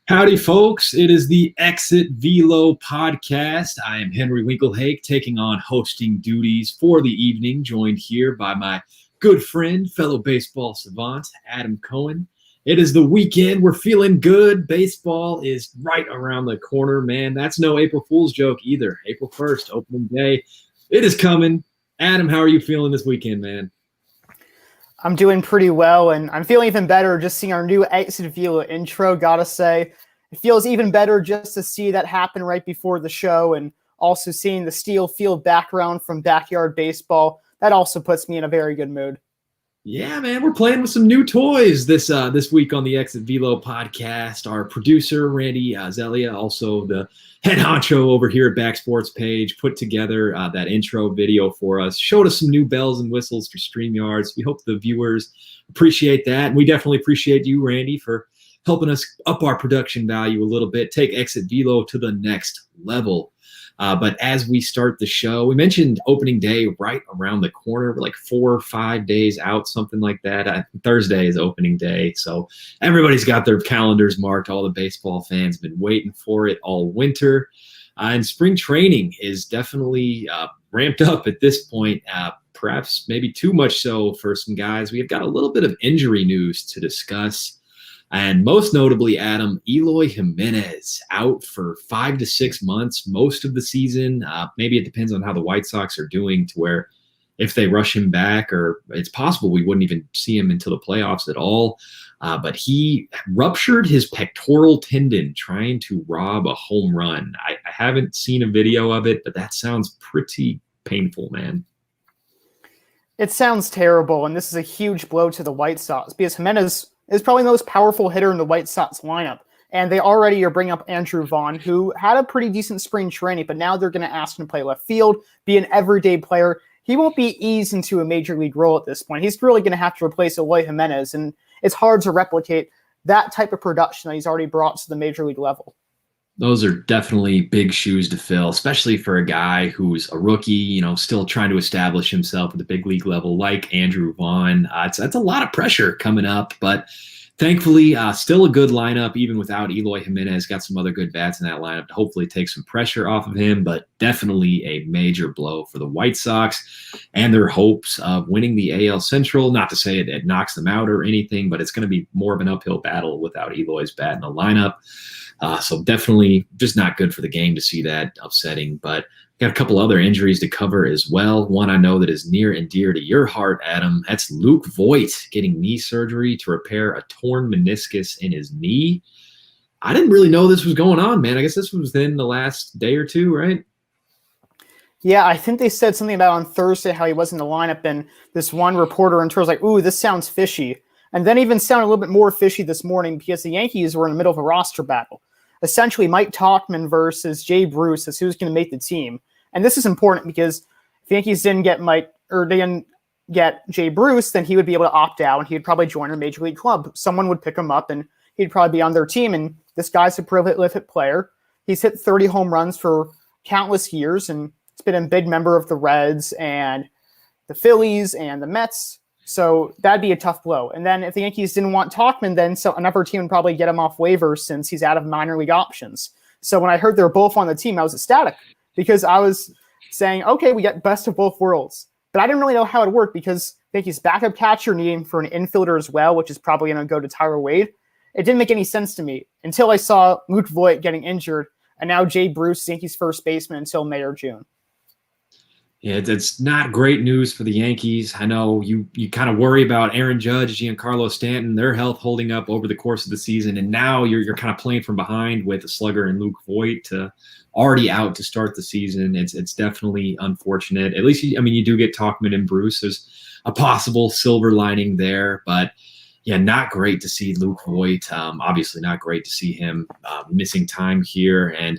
Howdy, folks. It is the Exit Velo podcast. I am Henry Winklehake, taking on hosting duties for the evening, joined here by my good friend, fellow baseball savant, Adam Cohen. It is the weekend. We're feeling good. Baseball is right around the corner, man. That's no April Fool's joke either. April 1st, opening day. It is coming. Adam, how are you feeling this weekend, man? I'm doing pretty well, and I'm feeling even better just seeing our new Exit Velo intro. Gotta say, it feels even better just to see that happen right before the show, and also seeing the steel field background from Backyard Baseball. That also puts me in a very good mood. Yeah, man, we're playing with some new toys this week on the Exit Velo podcast. Our producer, Randy Zelia, also the head honcho over here at Back Sports Page, put together that intro video for us, showed us some new bells and whistles for StreamYards. We hope the viewers appreciate that. And we definitely appreciate you, Randy, for helping us up our production value a little bit, take Exit Velo to the next level. But as we start the show, we mentioned opening day right around the corner. We're like 4 or 5 days out, something like that. Thursday is opening day. So everybody's got their calendars marked. All the baseball fans have been waiting for it all winter. And spring training is definitely ramped up at this point, perhaps maybe too much so for some guys. We've got a little bit of injury news to discuss. And most notably, Adam, Eloy Jimenez out for 5 to 6 months, most of the season. Maybe it depends on how the White Sox are doing, to where if they rush him back, or it's possible we wouldn't even see him until the playoffs at all. But he ruptured his pectoral tendon trying to rob a home run. I haven't seen a video of it, but that sounds pretty painful, man. It sounds terrible, and this is a huge blow to the White Sox because Jimenez is probably the most powerful hitter in the White Sox lineup. And they already are bringing up Andrew Vaughn, who had a pretty decent spring training, but now they're going to ask him to play left field, be an everyday player. He won't be eased into a major league role at this point. He's really going to have to replace Eloy Jimenez, and it's hard to replicate that type of production that he's already brought to the major league level. Those are definitely big shoes to fill, especially for a guy who's a rookie, still trying to establish himself at the big league level like Andrew Vaughn. That's a lot of pressure coming up, but thankfully, still a good lineup, even without Eloy Jimenez. Got some other good bats in that lineup to hopefully take some pressure off of him, but definitely a major blow for the White Sox and their hopes of winning the AL Central. Not to say it knocks them out or anything, but it's going to be more of an uphill battle without Eloy's bat in the lineup. So definitely just not good for the game to see that, upsetting. But got a couple other injuries to cover as well. One I know that is near and dear to your heart, Adam. That's Luke Voit getting knee surgery to repair a torn meniscus in his knee. I didn't really know this was going on, man. I guess this was within the last day or two, right? Yeah, I think they said something about on Thursday how he was in the lineup, and this one reporter in turn was like, ooh, this sounds fishy. And then even sounded a little bit more fishy this morning because the Yankees were in the middle of a roster battle. Essentially, Mike Tauchman versus Jay Bruce is who's going to make the team. And this is important because if the Yankees didn't get Jay Bruce, then he would be able to opt out and he'd probably join a major league club. Someone would pick him up and he'd probably be on their team. And this guy's a prolific player. He's hit 30 home runs for countless years, and he's been a big member of the Reds and the Phillies and the Mets. So that'd be a tough blow. And then if the Yankees didn't want Tauchman, then another team would probably get him off waivers since he's out of minor league options. So when I heard they were both on the team, I was ecstatic because I was saying, okay, we get best of both worlds. But I didn't really know how it worked because the Yankees backup catcher needing for an infielder as well, which is probably going to go to Tyler Wade. It didn't make any sense to me until I saw Luke Voit getting injured and now Jay Bruce, Yankees first baseman, until May or June. Yeah, it's not great news for the Yankees. I know you kind of worry about Aaron Judge, Giancarlo Stanton, their health holding up over the course of the season, and now you're kind of playing from behind with a slugger and Luke Voit already out to start the season. It's definitely unfortunate. At least you do get Tauchman and Bruce. There's a possible silver lining there, but yeah, not great to see Luke Voit. Obviously, not great to see him missing time here, and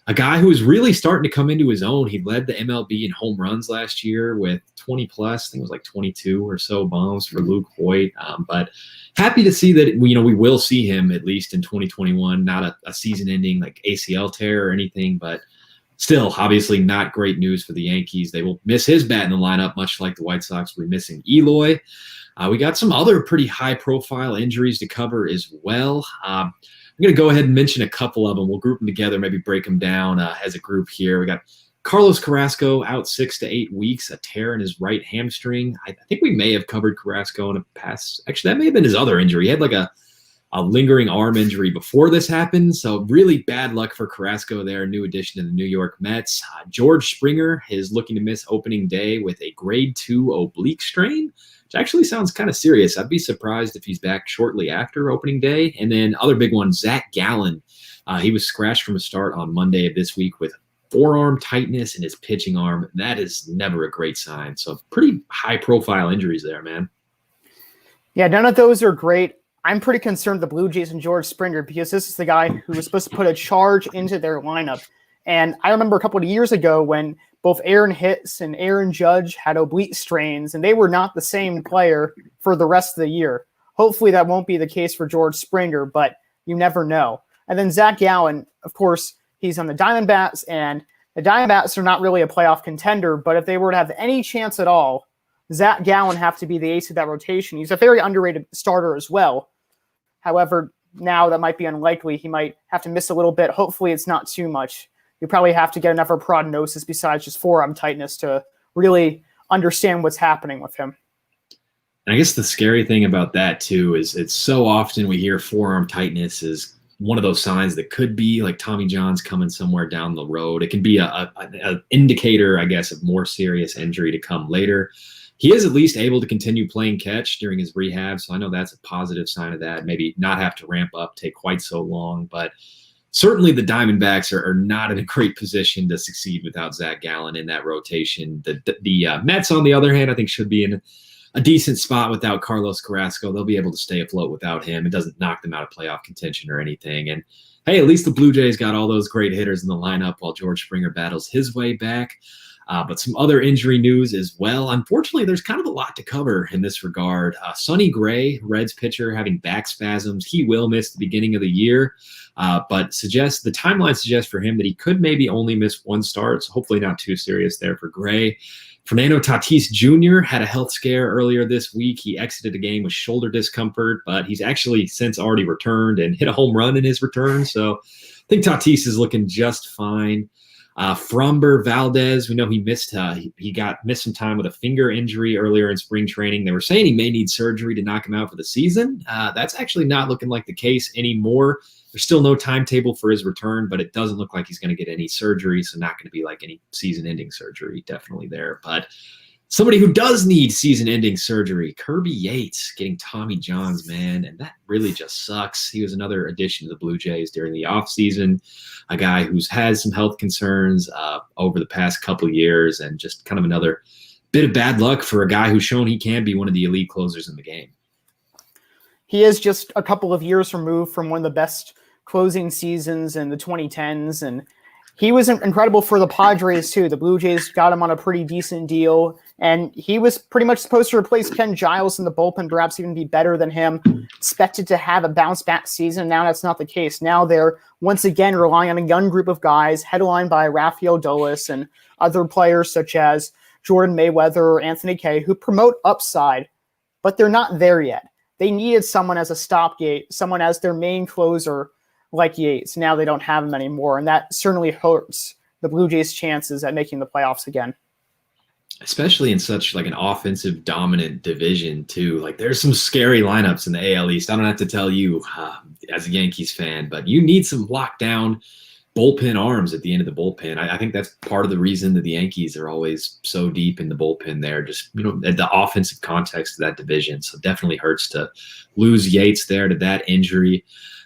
a guy who is really starting to come into his own. He led the MLB in home runs last year with 20 plus. I think it was like 22 or so bombs for Luke Voit. But happy to see that we will see him at least in 2021. Not a season-ending like ACL tear or anything, but still, obviously not great news for the Yankees. They will miss his bat in the lineup, much like the White Sox will be missing Eloy. We got some other pretty high-profile injuries to cover as well. I'm going to go ahead and mention a couple of them. We'll group them together, maybe break them down as a group here. We got Carlos Carrasco out 6 to 8 weeks, a tear in his right hamstring. I think we may have covered Carrasco in a past. Actually, that may have been his other injury. He had like a lingering arm injury before this happened. So really bad luck for Carrasco there, new addition to the New York Mets. George Springer is looking to miss opening day with a grade 2 oblique strain, which actually sounds kind of serious. I'd be surprised if he's back shortly after opening day. And then other big one, Zach Gallen. He was scratched from a start on Monday of this week with forearm tightness in his pitching arm. That is never a great sign. So pretty high profile injuries there, man. Yeah, none of those are great. I'm pretty concerned the Blue Jays and George Springer because this is the guy who was supposed to put a charge into their lineup. And I remember a couple of years ago when both Aaron Hicks and Aaron Judge had oblique strains, and they were not the same player for the rest of the year. Hopefully that won't be the case for George Springer, but you never know. And then Zach Gallen, of course, he's on the Diamondbacks, and the Diamondbacks are not really a playoff contender, but if they were to have any chance at all, Zach Gallen have to be the ace of that rotation. He's a very underrated starter as well. However, now that might be unlikely. He might have to miss a little bit. Hopefully it's not too much. You probably have to get enough of a prognosis besides just forearm tightness to really understand what's happening with him. And I guess the scary thing about that too is it's so often we hear forearm tightness is one of those signs that could be like Tommy John's coming somewhere down the road. It can be an indicator, I guess, of more serious injury to come later. He is at least able to continue playing catch during his rehab, so I know that's a positive sign of that. Maybe not have to ramp up, take quite so long, but certainly the Diamondbacks are not in a great position to succeed without Zach Gallen in that rotation. The Mets, on the other hand, I think should be in a decent spot without Carlos Carrasco. They'll be able to stay afloat without him. It doesn't knock them out of playoff contention or anything. And hey, at least the Blue Jays got all those great hitters in the lineup while George Springer battles his way back. But some other injury news as well. Unfortunately, there's kind of a lot to cover in this regard. Sonny Gray, Reds pitcher, having back spasms. He will miss the beginning of the year, but the timeline suggests for him that he could maybe only miss one start. So hopefully not too serious there for Gray. Fernando Tatis Jr. had a health scare earlier this week. He exited the game with shoulder discomfort, but he's actually since already returned and hit a home run in his return. So I think Tatis is looking just fine. Framber Valdez, we know he missed some time with a finger injury earlier in spring training. They were saying he may need surgery to knock him out for the season. That's actually not looking like the case anymore. There's still no timetable for his return, but it doesn't look like he's going to get any surgery, so not going to be like any season-ending surgery, definitely there. But somebody who does need season-ending surgery, Kirby Yates, getting Tommy John's, man, and that really just sucks. He was another addition to the Blue Jays during the offseason, a guy who's had some health concerns over the past couple of years, and just kind of another bit of bad luck for a guy who's shown he can be one of the elite closers in the game. He is just a couple of years removed from one of the best closing seasons in the 2010s, and he was incredible for the Padres too. The Blue Jays got him on a pretty decent deal, and he was pretty much supposed to replace Ken Giles in the bullpen, perhaps even be better than him. Expected to have a bounce-back season. Now that's not the case. Now they're once again relying on a young group of guys, headlined by Rafael Dolis and other players such as Jordan Mayweather or Anthony Kay, who promote upside, but they're not there yet. They needed someone as a stopgate, someone as their main closer like Yates. Now they don't have him anymore, and that certainly hurts the Blue Jays' chances at making the playoffs again. Especially in such like an offensive dominant division too. Like there's some scary lineups in the AL East. I don't have to tell you as a Yankees fan, but you need some lockdown bullpen arms at the end of the bullpen. I think that's part of the reason that the Yankees are always so deep in the bullpen there, just, at the offensive context of that division. So definitely hurts to lose Yates there to that injury.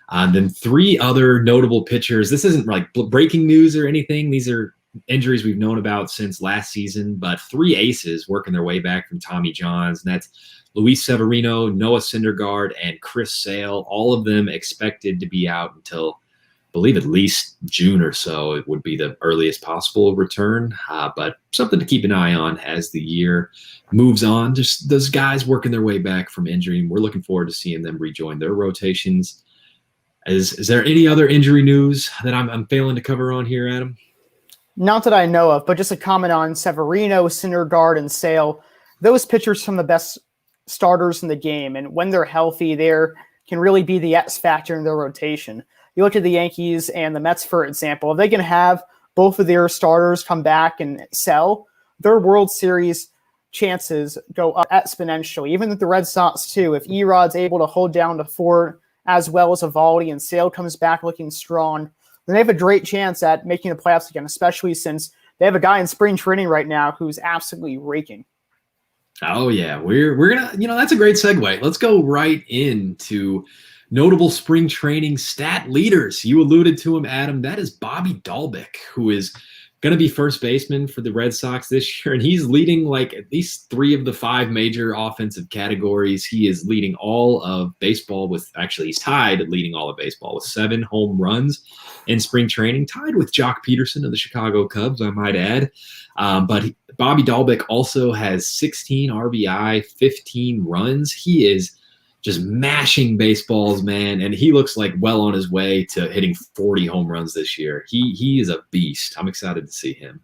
Then three other notable pitchers. This isn't like breaking news or anything. These are injuries we've known about since last season, but three aces working their way back from Tommy John's, and that's Luis Severino, Noah Syndergaard, and Chris Sale. All of them expected to be out until, I believe, at least June or so. It would be the earliest possible return, but something to keep an eye on as the year moves on. Just those guys working their way back from injury. We're looking forward to seeing them rejoin their rotations. Is there any other injury news that I'm failing to cover on here, Adam? Not that I know of, but just a comment on Severino, Syndergaard, and Sale. Those pitchers, some of the best starters in the game. And when they're healthy, they can really be the X factor in their rotation. You look at the Yankees and the Mets, for example, if they can have both of their starters come back and excel, their World Series chances go up exponentially. Even with the Red Sox, too, if Erod's able to hold down to Ford as well as Evaldi and Sale comes back looking strong, then they have a great chance at making the playoffs again, especially since they have a guy in spring training right now who's absolutely raking. Oh, yeah. We're going to, that's a great segue. Let's go right into notable spring training stat leaders. You alluded to him, Adam. That is Bobby Dalbec, who is going to be first baseman for the Red Sox this year, and he's leading like at least 3 of the 5 major offensive categories. He is leading all of baseball he's tied leading all of baseball with 7 home runs in spring training, tied with Jock Peterson of the Chicago Cubs, I might add. But Bobby Dalbec also has 16 RBI, 15 runs. He is just mashing baseballs, man, and he looks like well on his way to hitting 40 home runs this year. He is a beast. I'm excited to see him.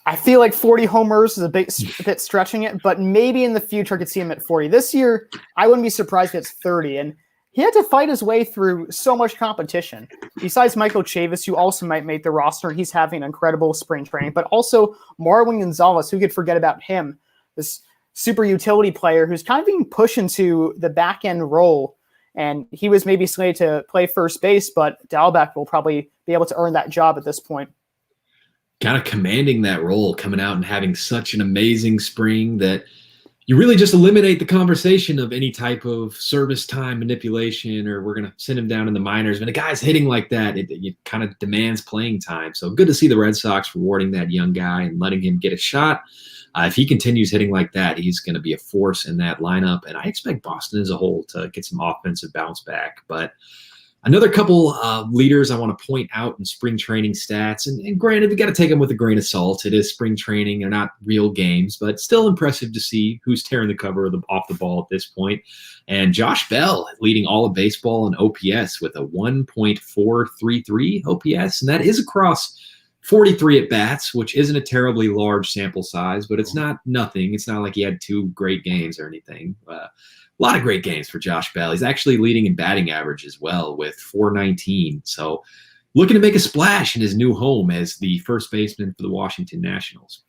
I feel like 40 homers is a bit stretching it, but maybe in the future I could see him at 40. This year, I wouldn't be surprised if it's 30, and he had to fight his way through so much competition. Besides Michael Chavis, who also might make the roster, and he's having an incredible spring training, but also Marwin Gonzalez, who could forget about him, this super utility player who's kind of being pushed into the back end role. And he was maybe slated to play first base, but Dalbec will probably be able to earn that job at this point. Kind of commanding that role, coming out and having such an amazing spring that you really just eliminate the conversation of any type of service time manipulation or we're going to send him down in the minors. When a guy's hitting like that, it kind of demands playing time. So good to see the Red Sox rewarding that young guy and letting him get a shot. If he continues hitting like that, he's going to be a force in that lineup. And I expect Boston as a whole to get some offensive bounce back. But another couple leaders I want to point out in spring training stats, and granted, we got to take them with a grain of salt. It is spring training. They're not real games, but still impressive to see who's tearing the cover off the ball at this point. And Josh Bell leading all of baseball in OPS with a 1.433 OPS, and that is across 43 at-bats, which isn't a terribly large sample size, but it's not nothing. It's not like he had 2 great games or anything. A lot of great games for Josh Bell. He's actually leading in batting average as well with 419. So looking to make a splash in his new home as the first baseman for the Washington Nationals.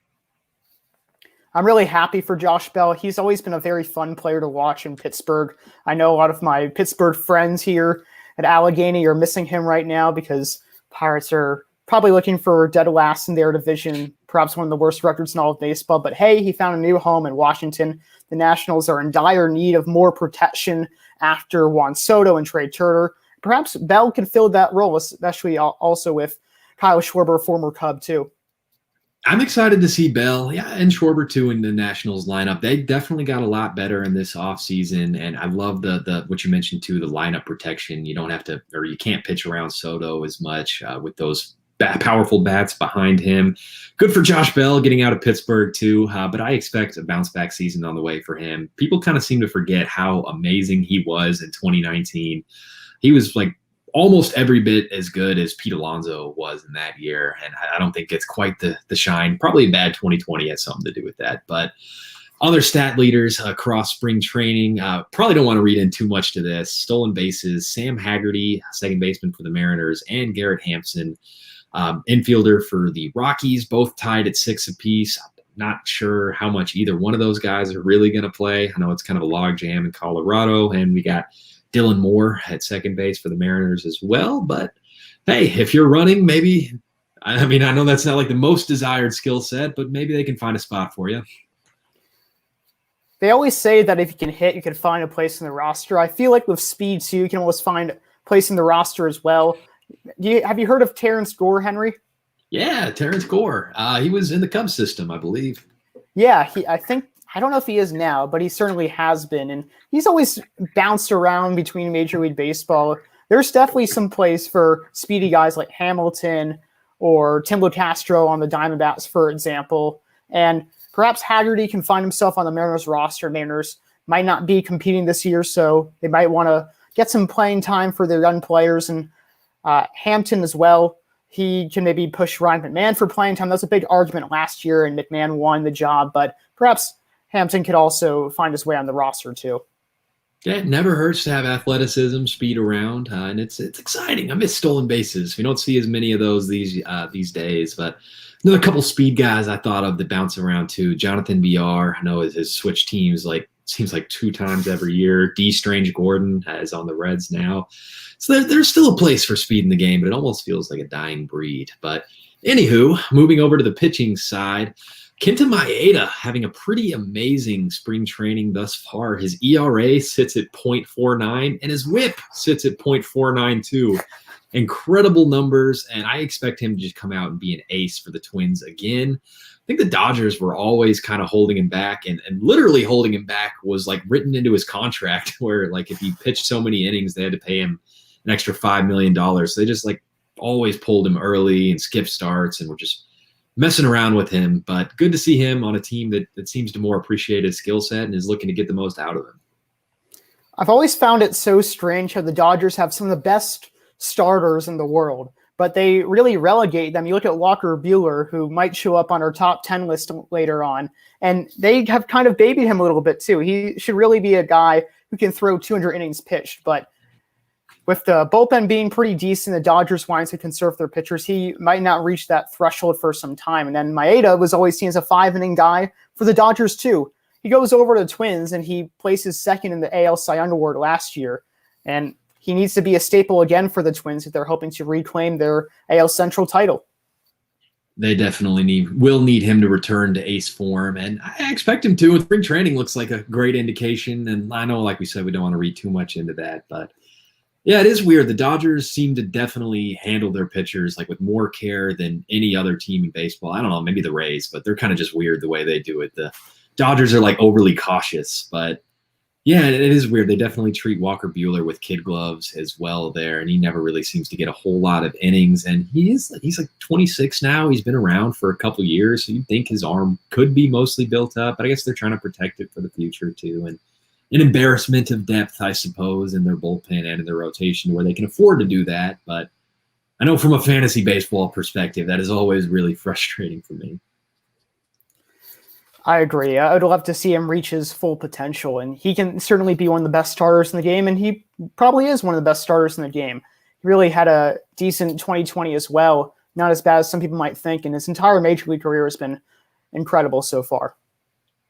I'm really happy for Josh Bell. He's always been a very fun player to watch in Pittsburgh. I know a lot of my Pittsburgh friends here at Allegheny are missing him right now because Pirates are probably looking for dead last in their division, perhaps one of the worst records in all of baseball. But hey, he found a new home in Washington. The Nationals are in dire need of more protection after Juan Soto and Trey Turner. Perhaps Bell can fill that role, especially also with Kyle Schwarber, former Cub, too. I'm excited to see Bell, and Schwarber too in the Nationals lineup. They definitely got a lot better in this offseason, and I love the what you mentioned too, the lineup protection. You don't have to, or you can't pitch around Soto as much with those powerful bats behind him. Good for Josh Bell getting out of Pittsburgh too, but I expect a bounce back season on the way for him. People kind of seem to forget how amazing he was in 2019. He was like almost every bit as good as Pete Alonso was in that year, and I don't think it's quite the shine. Probably a bad 2020 had something to do with that, but other stat leaders across spring training, probably don't want to read in too much to this. Stolen bases, Sam Haggerty, second baseman for the Mariners, and Garrett Hampson, infielder for the Rockies, both tied at 6 apiece. I'm not sure how much either one of those guys are really going to play. I know it's kind of a logjam in Colorado, and we got Dylan Moore at second base for the Mariners as well. But hey, if you're running, maybe, I mean, I know that's not like the most desired skill set, but maybe they can find a spot for you. They always say that if you can hit, you can find a place in the roster. I feel like with speed, too, you can always find a place in the roster as well. Have you heard of Terrence Gore, Henry? Yeah, Terrence Gore. He was in the Cubs system, I believe. Yeah, I don't know if he is now, but he certainly has been. And he's always bounced around between Major League Baseball. There's definitely some place for speedy guys like Hamilton or Tim Castro on the Diamondbacks, for example. And perhaps Haggerty can find himself on the Mariners roster. Mariners might not be competing this year, so they might want to get some playing time for their young players. And Hampton as well, he can maybe push Ryan McMahon for playing time. That was a big argument last year, and McMahon won the job. But perhaps Hampton could also find his way on the roster too. Yeah, it never hurts to have athleticism, speed around, and it's exciting. I miss stolen bases. We don't see as many of those these days. But another couple speed guys I thought of that bounce around too. Jonathan BR, I know his switch teams seems like 2 times every year. D. Strange Gordon is on the Reds now. So there's still a place for speed in the game, but it almost feels like a dying breed. But anywho, moving over to the pitching side, Kenta Maeda having a pretty amazing spring training thus far. His ERA sits at 0.49 and his whip sits at 0.492. Incredible numbers, and I expect him to just come out and be an ace for the Twins again. I think the Dodgers were always kind of holding him back, and literally holding him back was like written into his contract where like if he pitched so many innings, they had to pay him an extra $5 million. So they just like always pulled him early and skipped starts and were just messing around with him. But good to see him on a team that seems to more appreciate his skill set and is looking to get the most out of him. I've always found it so strange how the Dodgers have some of the best starters in the world, but they really relegate them. You look at Walker Buehler, who might show up on our top 10 list later on, and they have kind of babied him a little bit too. He should really be a guy who can throw 200 innings pitched, but with the bullpen being pretty decent, the Dodgers wanting to conserve their pitchers, he might not reach that threshold for some time. And then Maeda was always seen as a 5-inning guy for the Dodgers too. He goes over to the Twins and he places second in the AL Cy Young Award last year. And he needs to be a staple again for the Twins if they're hoping to reclaim their AL Central title. They definitely will need him to return to ace form, and I expect him to. And spring training looks like a great indication. And I know, like we said, we don't want to read too much into that, but yeah, it is weird. The Dodgers seem to definitely handle their pitchers like with more care than any other team in baseball. I don't know, maybe the Rays, but they're kind of just weird the way they do it. The Dodgers are like overly cautious, but yeah, it is weird. They definitely treat Walker Buehler with kid gloves as well there, and he never really seems to get a whole lot of innings. And he's like 26 now. He's been around for a couple years, so you'd think his arm could be mostly built up, but I guess they're trying to protect it for the future too. And an embarrassment of depth, I suppose, in their bullpen and in their rotation where they can afford to do that. But I know from a fantasy baseball perspective, that is always really frustrating for me. I agree. I would love to see him reach his full potential, and he can certainly be one of the best starters in the game, and he probably is one of the best starters in the game. He really had a decent 2020 as well, not as bad as some people might think, and his entire major league career has been incredible so far.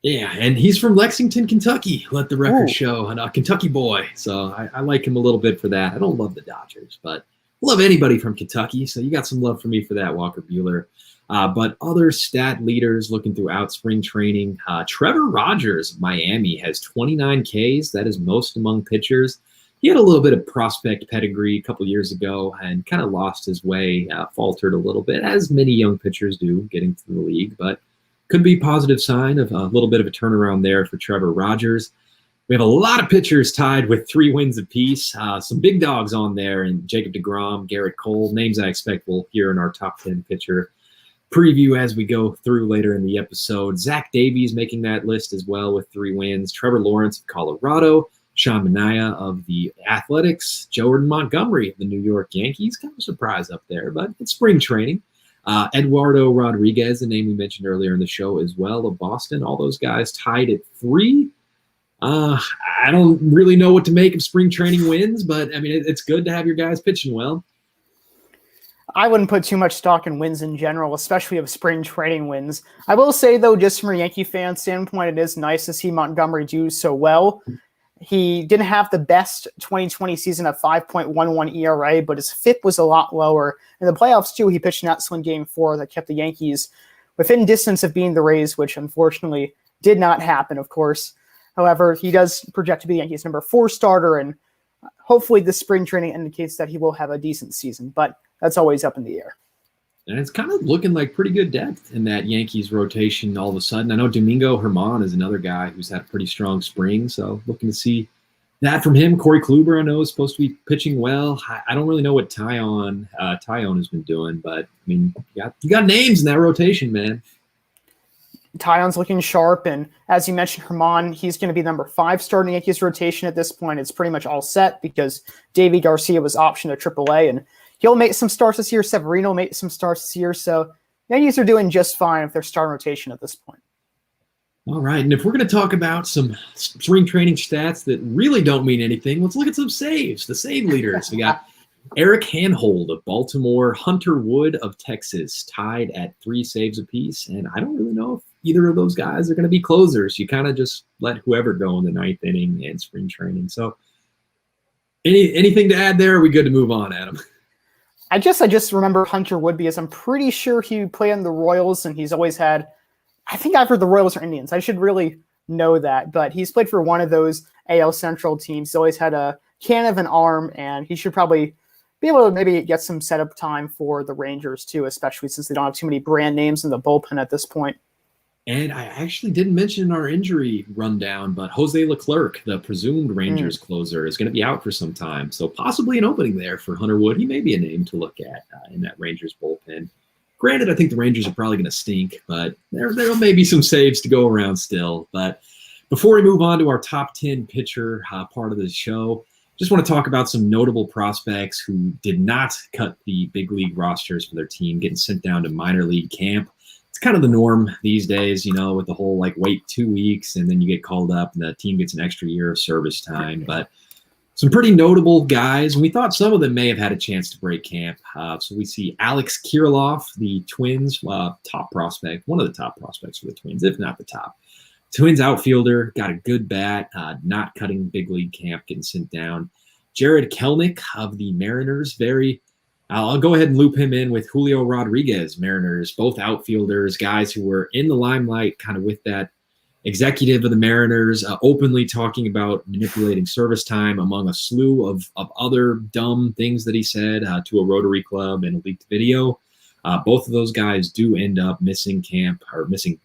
Yeah, and he's from Lexington, Kentucky, let the record show, and a Kentucky boy. So I like him a little bit for that. I don't love the Dodgers, but I love anybody from Kentucky. So you got some love for me for that, Walker Buehler. But other stat leaders looking throughout spring training, Trevor Rogers of Miami has 29 Ks. That is most among pitchers. He had a little bit of prospect pedigree a couple years ago and kind of lost his way, faltered a little bit, as many young pitchers do getting through the league. But could be a positive sign of a little bit of a turnaround there for Trevor Rogers. We have a lot of pitchers tied with 3 wins apiece. Some big dogs on there, and Jacob deGrom, Garrett Cole, names I expect we'll hear in our top 10 pitcher preview as we go through later in the episode. Zach Davies making that list as well with 3 wins. Trevor Lawrence of Colorado, Sean Manaea of the Athletics, Jordan Montgomery of the New York Yankees. Kind of a surprise up there, but it's spring training. Eduardo Rodriguez, the name we mentioned earlier in the show as well, of Boston. All those guys tied at 3. I don't really know what to make of spring training wins, but I mean, it's good to have your guys pitching well. I wouldn't put too much stock in wins in general, especially of spring training wins. I will say, though, just from a Yankee fan standpoint, it is nice to see Montgomery do so well. He didn't have the best 2020 season at 5.11 ERA, but his FIP was a lot lower. In the playoffs, too, he pitched an excellent Game 4 that kept the Yankees within distance of being the Rays, which unfortunately did not happen, of course. However, he does project to be the Yankees' number 4 starter, and hopefully the spring training indicates that he will have a decent season, but that's always up in the air. And it's kind of looking like pretty good depth in that Yankees rotation all of a sudden. I know Domingo Germán is another guy who's had a pretty strong spring, so looking to see that from him. Corey Kluber, I know, is supposed to be pitching well. I don't really know what Tyon has been doing, but, I mean, you got names in that rotation, man. Tyon's looking sharp, and as you mentioned, Germán, he's going to be number 5 starting Yankees rotation at this point. It's pretty much all set because Davy Garcia was optioned to AAA, and he'll make some starts this year. Severino made some starts this year, so Yankees are doing just fine with their starting rotation at this point. All right, and if we're going to talk about some spring training stats that really don't mean anything, let's look at some saves. The save leaders. We got Eric Handhold of Baltimore, Hunter Wood of Texas, tied at 3 saves apiece. And I don't really know if either of those guys are going to be closers. You kind of just let whoever go in the 9th inning and spring training. So anything to add there? Are we good to move on, Adam? I just remember Hunter Wood because I'm pretty sure he played in the Royals, and he's always had, I think I've heard the Royals are Indians. I should really know that, but he's played for one of those AL Central teams. He's always had a can of an arm, and he should probably be able to maybe get some setup time for the Rangers too, especially since they don't have too many brand names in the bullpen at this point. And I actually didn't mention our injury rundown, but Jose Leclerc, the presumed Rangers closer, is going to be out for some time. So possibly an opening there for Hunter Wood. He may be a name to look at in that Rangers bullpen. Granted, I think the Rangers are probably going to stink, but there may be some saves to go around still. But before we move on to our top 10 pitcher part of the show, just want to talk about some notable prospects who did not cut the big league rosters for their team, getting sent down to minor league camp. It's kind of the norm these days, with the whole wait 2 weeks and then you get called up and the team gets an extra year of service time. But some pretty notable guys. We thought some of them may have had a chance to break camp. So we see Alex Kirilloff, the Twins top prospect, one of the top prospects for the Twins, if not the top. Twins outfielder, got a good bat, not cutting big league camp, getting sent down. Jared Kelnick of the Mariners, I'll go ahead and loop him in with Julio Rodriguez, Mariners, both outfielders, guys who were in the limelight kind of with that executive of the Mariners, openly talking about manipulating service time among a slew of other dumb things that he said to a Rotary Club and a leaked video. Both of those guys do end up missing camp, or missing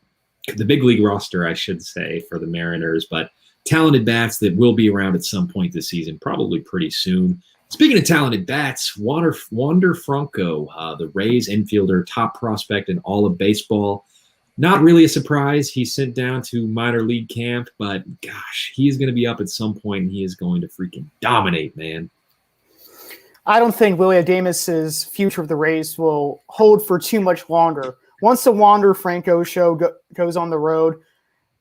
the big league roster, I should say, for the Mariners, but talented bats that will be around at some point this season, probably pretty soon. Speaking of talented bats, Wander Franco, the Rays infielder, top prospect in all of baseball. Not really a surprise. He's sent down to minor league camp, but gosh, he is going to be up at some point and he is going to freaking dominate, man. I don't think Willie Adames' future of the Rays will hold for too much longer. Once the Wander Franco show goes on the road,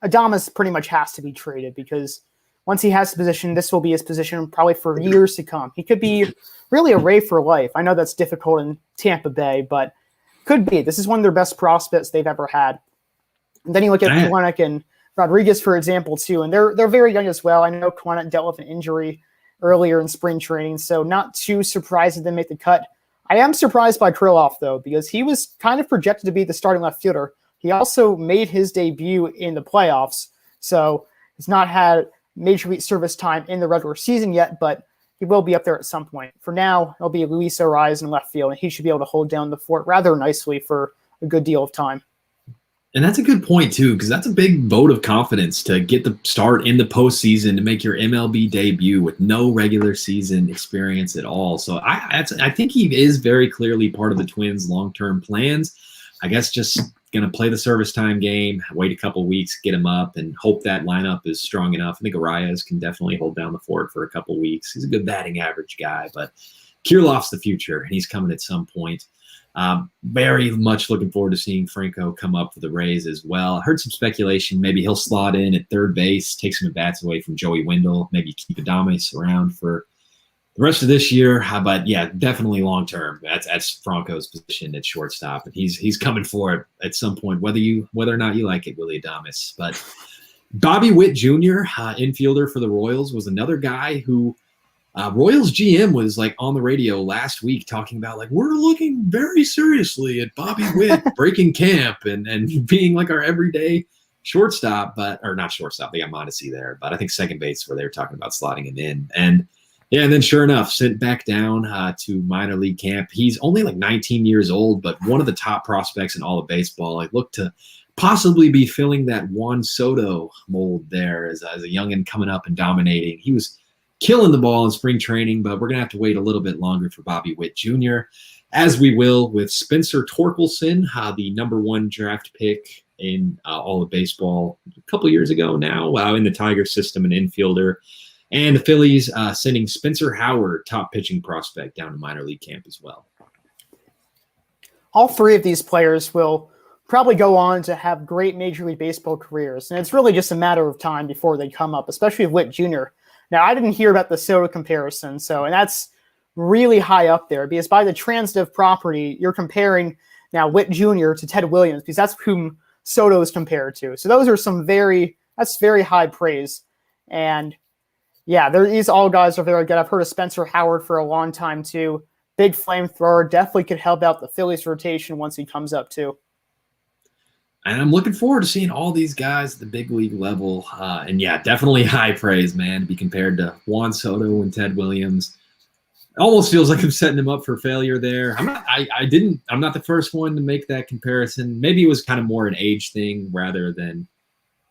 Adames pretty much has to be traded because once he has the position, this will be his position probably for years to come. He could be really a Ray for life. I know that's difficult in Tampa Bay, but could be. This is one of their best prospects they've ever had. And then you look at Kelenic and Rodriguez, for example, too, and they're very young as well. I know Kelenic dealt with an injury earlier in spring training, so not too surprised that they make the cut. I am surprised by Kirilloff, though, because he was kind of projected to be the starting left fielder. He also made his debut in the playoffs, so he's not had major league service time in the regular season yet, but he will be up there at some point. For now, it'll be Luis Arraez in left field, and he should be able to hold down the fort rather nicely for a good deal of time. And that's a good point, too, because that's a big vote of confidence to get the start in the postseason, to make your MLB debut with no regular season experience at all. So I think he is very clearly part of the Twins' long-term plans. I guess just going to play the service time game, wait a couple weeks, get him up, and hope that lineup is strong enough. I think Arraez can definitely hold down the fort for a couple weeks. He's a good batting average guy, but Kirilloff's the future, and he's coming at some point. Very much looking forward to seeing Franco come up for the Rays as well. I heard some speculation. Maybe he'll slot in at third base, take some at-bats away from Joey Wendell, maybe keep Adames around for the rest of this year. But yeah, definitely long-term. That's Franco's position at shortstop, and he's coming for it at some point, whether or not you like it, Willie Adames. But Bobby Witt Jr., infielder for the Royals, was another guy who Royals GM was on the radio last week talking about we're looking very seriously at Bobby Witt breaking camp and being our everyday shortstop, or not shortstop. They got Mondesi there, but I think second base where they were talking about slotting him in. And yeah, and then sure enough, sent back down to minor league camp. He's only 19 years old, but one of the top prospects in all of baseball. Look to possibly be filling that Juan Soto mold there as a youngin coming up and dominating. He was killing the ball in spring training, but we're going to have to wait a little bit longer for Bobby Witt Jr., as we will with Spencer Torkelson, the number 1 draft pick in all of baseball a couple years ago now, in the Tiger system, an infielder. And the Phillies sending Spencer Howard, top pitching prospect, down to minor league camp as well. All three of these players will probably go on to have great Major League Baseball careers. And it's really just a matter of time before they come up, especially with Witt Jr. Now, I didn't hear about the Soto comparison, and that's really high up there because by the transitive property, you're comparing now Witt Jr. to Ted Williams because that's whom Soto is compared to. So those are that's very high praise. And yeah, these all guys are very good. I've heard of Spencer Howard for a long time too. Big flamethrower, definitely could help out the Phillies rotation once he comes up too. And I'm looking forward to seeing all these guys at the big league level. And yeah, definitely high praise, man, to be compared to Juan Soto and Ted Williams. It almost feels like I'm setting him up for failure there. I'm not the first one to make that comparison. Maybe it was kind of more an age thing rather than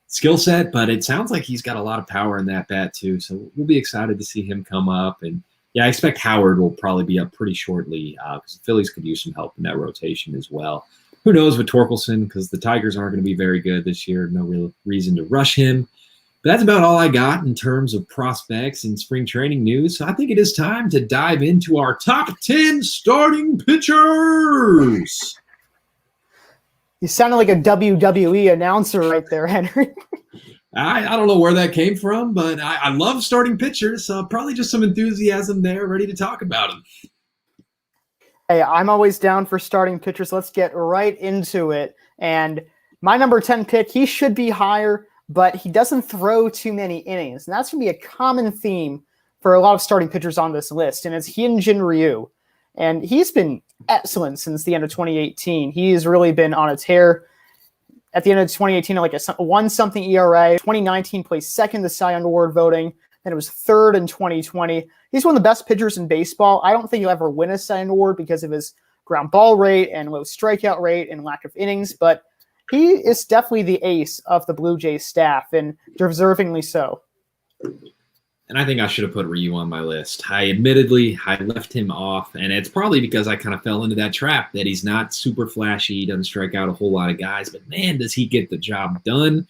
skill set, but it sounds like he's got a lot of power in that bat too. So we'll be excited to see him come up. And yeah, I expect Howard will probably be up pretty shortly because the Phillies could use some help in that rotation as well. Who knows with Torkelson, because the Tigers aren't going to be very good this year. No real reason to rush him. But that's about all I got in terms of prospects and spring training news. So I think it is time to dive into our top 10 starting pitchers. You sounded like a WWE announcer right there, Henry. I don't know where that came from, but I love starting pitchers. So probably just some enthusiasm there, ready to talk about them. Hey, I'm always down for starting pitchers. Let's get right into it. And my number 10 pick, he should be higher, but he doesn't throw too many innings. And that's going to be a common theme for a lot of starting pitchers on this list. And it's Hyunjin Ryu. And he's been excellent since the end of 2018. He's really been on a tear. At the end of 2018, like a 1-something ERA. 2019 placed second in the Cy Young Award voting. Then it was third in 2020. He's one of the best pitchers in baseball. I don't think he'll ever win a Cy Young Award because of his ground ball rate and low strikeout rate and lack of innings, but he is definitely the ace of the Blue Jays staff, and deservingly so. And I think I should have put Ryu on my list. I left him off, and it's probably because I kind of fell into that trap that he's not super flashy, he doesn't strike out a whole lot of guys, but man, does he get the job done.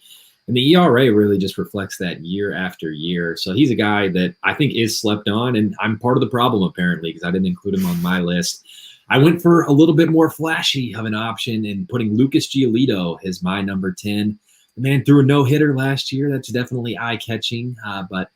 And the ERA really just reflects that year after year. So he's a guy that I think is slept on, and I'm part of the problem apparently because I didn't include him on my list. I went for a little bit more flashy of an option and putting Lucas Giolito as my number 10. The man threw a no-hitter last year. That's definitely eye-catching, but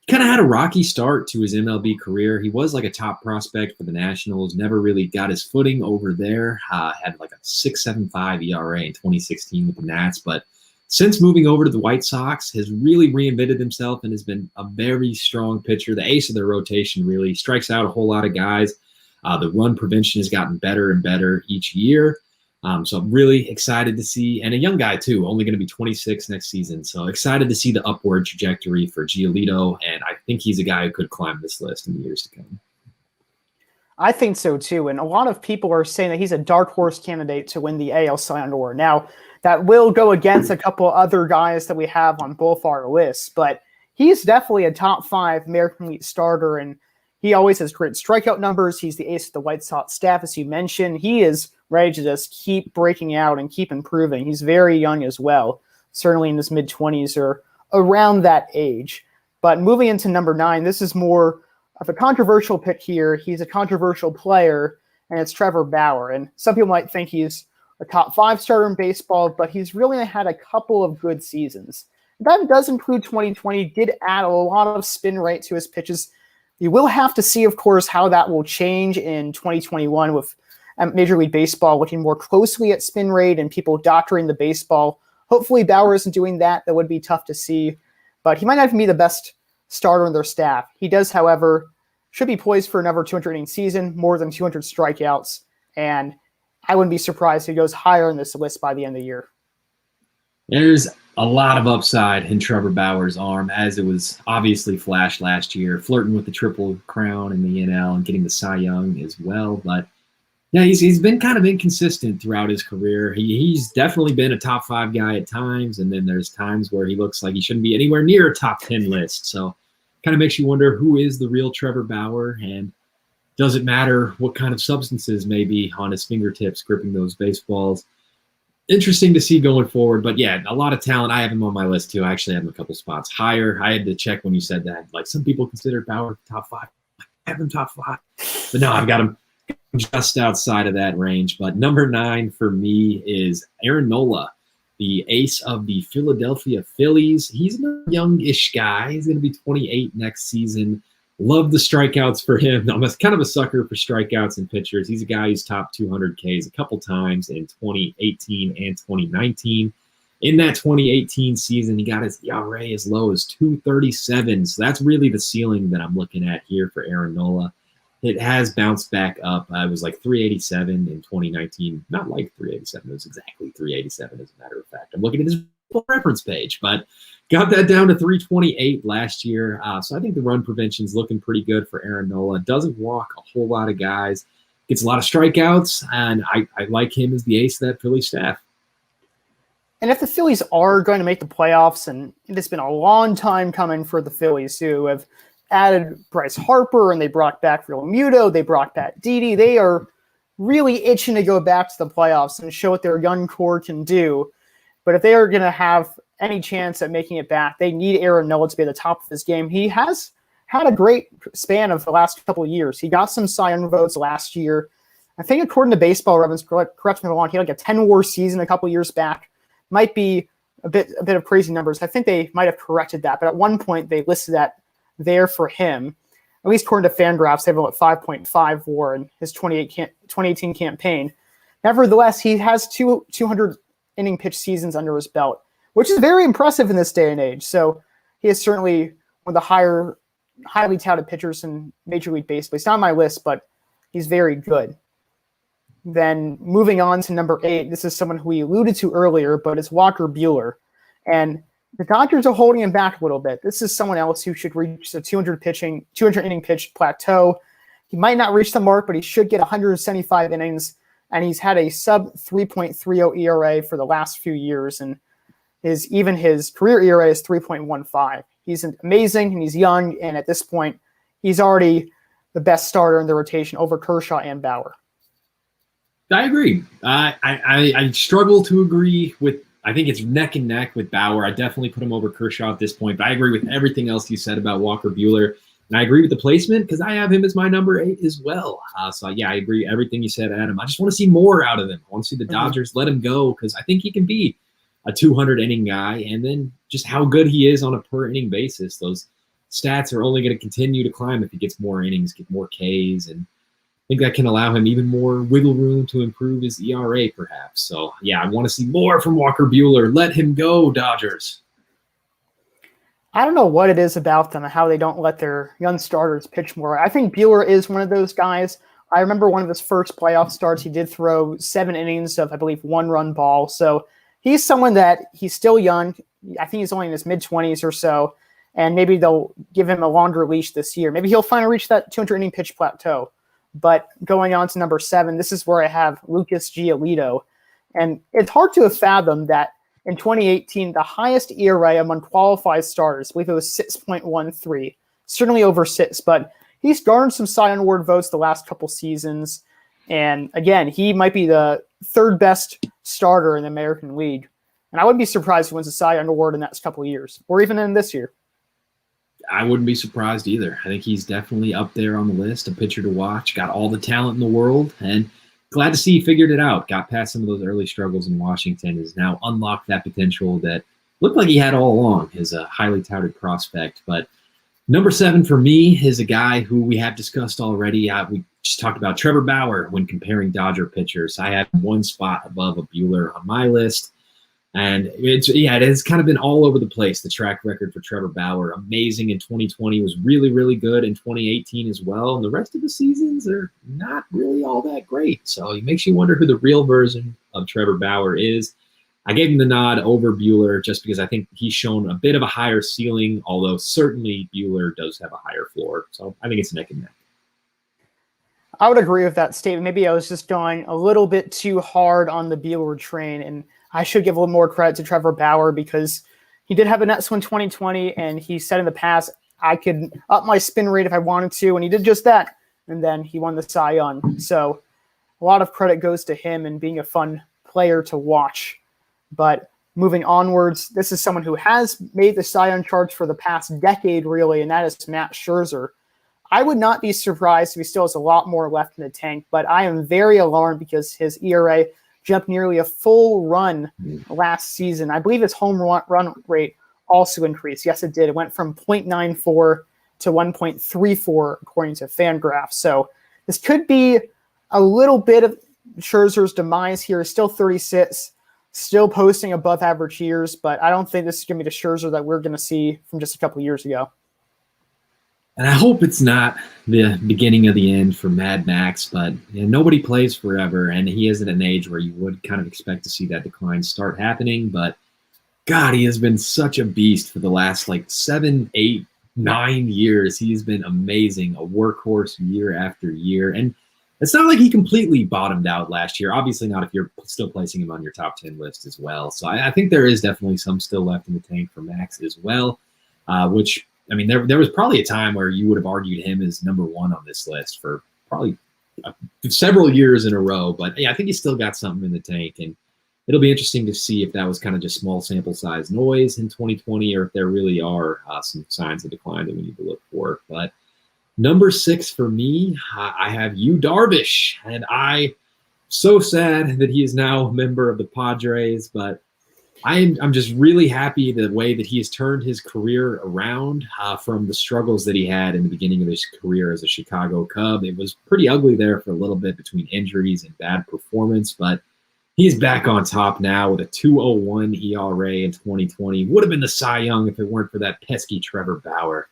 kind of had a rocky start to his MLB career. He was like a top prospect for the Nationals, never really got his footing over there, had like a 6.75 ERA in 2016 with the Nats, but since moving over to the White Sox, has really reinvented himself and has been a very strong pitcher. The ace of their rotation really strikes out a whole lot of guys. The run prevention has gotten better and better each year. So I'm really excited to see, and a young guy too, only going to be 26 next season. So excited to see the upward trajectory for Giolito, and I think he's a guy who could climb this list in the years to come. I think so too, and a lot of people are saying that he's a dark horse candidate to win the AL Cy Young Award. Now, that will go against a couple other guys that we have on both our lists, but he's definitely a top 5 American League starter, and he always has great strikeout numbers. He's the ace of the White Sox staff, as you mentioned. He is ready to just keep breaking out and keep improving. He's very young as well, certainly in his mid-20s or around that age. But moving into number 9, this is more of a controversial pick here. He's a controversial player, and it's Trevor Bauer. And some people might think he's a top 5 starter in baseball, but he's really had a couple of good seasons. That does include 2020, did add a lot of spin rate to his pitches. You will have to see, of course, how that will change in 2021 with Major League Baseball looking more closely at spin rate and people doctoring the baseball. Hopefully Bauer isn't doing that. That would be tough to see, but he might not even be the best starter in their staff. He does, however, should be poised for another 200 inning season, more than 200 strikeouts, and I wouldn't be surprised if he goes higher in this list by the end of the year. There's a lot of upside in Trevor Bauer's arm, as it was obviously flashed last year, flirting with the Triple Crown in the NL and getting the Cy Young as well. But yeah, he's been kind of inconsistent throughout his career. He's definitely been a top 5 guy at times, and then there's times where he looks like he shouldn't be anywhere near a top 10 list. So kind of makes you wonder who is the real Trevor Bauer, and does it matter what kind of substances may be on his fingertips gripping those baseballs. Interesting to see going forward, but yeah, a lot of talent. I have him on my list too. I actually have him a couple spots higher. I had to check when you said that. Like some people consider Bauer top 5. I have him top 5, but no, I've got him just outside of that range. But number 9 for me is Aaron Nola, the ace of the Philadelphia Phillies. He's a youngish guy. He's going to be 28 next season. Love the strikeouts for him. I'm kind of a sucker for strikeouts and pitchers. He's a guy who's topped 200 Ks a couple times in 2018 and 2019. In that 2018 season, he got his ERA as low as 237. So that's really the ceiling that I'm looking at here for Aaron Nola. It has bounced back up. It was like 387 in 2019. Not like 387. It was exactly 387, as a matter of fact. I'm looking at his reference page, but got that down to 328 last year. So I think the run prevention is looking pretty good for Aaron Nola. Doesn't walk a whole lot of guys. Gets a lot of strikeouts, and I like him as the ace of that Philly staff. And if the Phillies are going to make the playoffs, and it's been a long time coming for the Phillies, who have added Bryce Harper, and they brought back Realmuto, they brought back Didi. They are really itching to go back to the playoffs and show what their young core can do. But if they are going to have any chance at making it back, they need Aaron Nola to be at the top of his game. He has had a great span of the last couple of years. He got some Cy Young votes last year. I think according to Baseball Reference, correct me if I'm wrong, he had like a 10-war season a couple of years back. Might be a bit of crazy numbers. I think they might have corrected that, but at one point they listed that there for him. At least according to Fangraphs, they have about 5.5 WAR in his 2018 campaign. Nevertheless, he has 200 inning pitch seasons under his belt, which is very impressive in this day and age. So he is certainly one of the highly touted pitchers in Major League Baseball. He's not on my list, but he's very good. Then moving on to number 8, this is someone who we alluded to earlier, but it's Walker Buehler. And the Dodgers are holding him back a little bit. This is someone else who should reach the 200 inning pitch plateau. He might not reach the mark, but he should get 175 innings. And he's had a sub 3.30 ERA for the last few years. And his career ERA is 3.15. He's amazing, and he's young. And at this point, he's already the best starter in the rotation over Kershaw and Bauer. I agree. I struggle to agree with. I think it's neck and neck with Bauer. I definitely put him over Kershaw at this point, but I agree with everything else you said about Walker Buehler. And I agree with the placement because I have him as my number 8 as well. So, yeah, I agree with everything you said, Adam. I just want to see more out of him. I want to see the Dodgers let him go because I think he can be a 200-inning guy. And then just how good he is on a per-inning basis. Those stats are only going to continue to climb if he gets more innings, get more Ks, and I think that can allow him even more wiggle room to improve his ERA, perhaps. So, yeah, I want to see more from Walker Buehler. Let him go, Dodgers. I don't know what it is about them and how they don't let their young starters pitch more. I think Buehler is one of those guys. I remember one of his first playoff starts, he did throw 7 innings of, I believe, 1-run ball. So he's someone that he's still young. I think he's only in his mid-20s or so, and maybe they'll give him a longer leash this year. Maybe he'll finally reach that 200-inning pitch plateau. But going on to number 7, this is where I have Lucas Giolito. And it's hard to fathom that in 2018, the highest ERA among qualified starters, I believe it was 6.13, certainly over 6. But he's garnered some Cy Young Award votes the last couple seasons. And again, he might be the 3rd best starter in the American League. And I wouldn't be surprised if he wins a Cy Young Award in the next couple of years, or even in this year. I wouldn't be surprised either. I think he's definitely up there on the list, a pitcher to watch, got all the talent in the world, and glad to see he figured it out, got past some of those early struggles in Washington, has now unlocked that potential that looked like he had all along as a highly touted prospect. But number 7 for me is a guy who we have discussed already. We just talked about Trevor Bauer when comparing Dodger pitchers. I have one spot above a Buehler on my list. And it has kind of been all over the place, the track record for Trevor Bauer. Amazing in 2020, was really, really good in 2018 as well. And the rest of the seasons are not really all that great. So it makes you wonder who the real version of Trevor Bauer is. I gave him the nod over Buehler just because I think he's shown a bit of a higher ceiling, although certainly Buehler does have a higher floor. So I think it's neck and neck. I would agree with that statement. Maybe I was just going a little bit too hard on the Buehler train, and I should give a little more credit to Trevor Bauer because he did have a Nets win 2020, and he said in the past, I could up my spin rate if I wanted to, and he did just that. And then he won the Cy Young. So a lot of credit goes to him and being a fun player to watch. But moving onwards, this is someone who has made the Cy Young charts for the past decade, really, and that is Matt Scherzer. I would not be surprised if he still has a lot more left in the tank, but I am very alarmed because his ERA jumped nearly a full run last season. I believe his home run rate also increased. Yes, it did. It went from 0.94 to 1.34 according to Fangraphs. So this could be a little bit of Scherzer's demise here. Still 36, still posting above average years, but I don't think this is going to be the Scherzer that we're going to see from just a couple years ago. And I hope it's not the beginning of the end for Mad Max, but nobody plays forever, and he is at an age where you would kind of expect to see that decline start happening. But God, he has been such a beast for the last 7, 8, 9 years. He's been amazing, a workhorse year after year. And it's not like he completely bottomed out last year. Obviously not if you're still placing him on your top 10 list as well. So I think there is definitely some still left in the tank for Max as well, which – I mean, there was probably a time where you would have argued him as number one on this list for probably several years in a row. But yeah, I think he's still got something in the tank. And it'll be interesting to see if that was kind of just small sample size noise in 2020 or if there really are some signs of decline that we need to look for. But number 6 for me, I have Yu Darvish. And I'm so sad that he is now a member of the Padres, but I'm just really happy the way that he has turned his career around from the struggles that he had in the beginning of his career as a Chicago Cub. It was pretty ugly there for a little bit between injuries and bad performance, but he's back on top now with a 2.01 ERA in 2020. Would have been the Cy Young if it weren't for that pesky Trevor Bauer.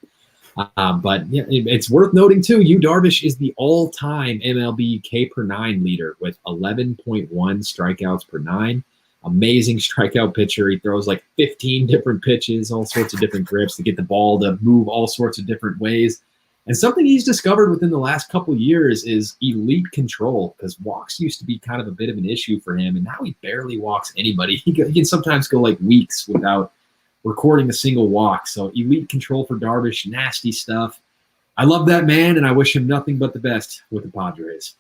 But yeah, it's worth noting, too, Yu Darvish is the all-time MLB K per 9 leader with 11.1 strikeouts per 9. Amazing strikeout pitcher. He throws 15 different pitches, all sorts of different grips to get the ball to move all sorts of different ways. And something he's discovered within the last couple of years is elite control, because walks used to be kind of a bit of an issue for him, and now he barely walks anybody. He can sometimes go weeks without recording a single walk. So elite control for Darvish, nasty stuff. I love that man, and I wish him nothing but the best with the Padres.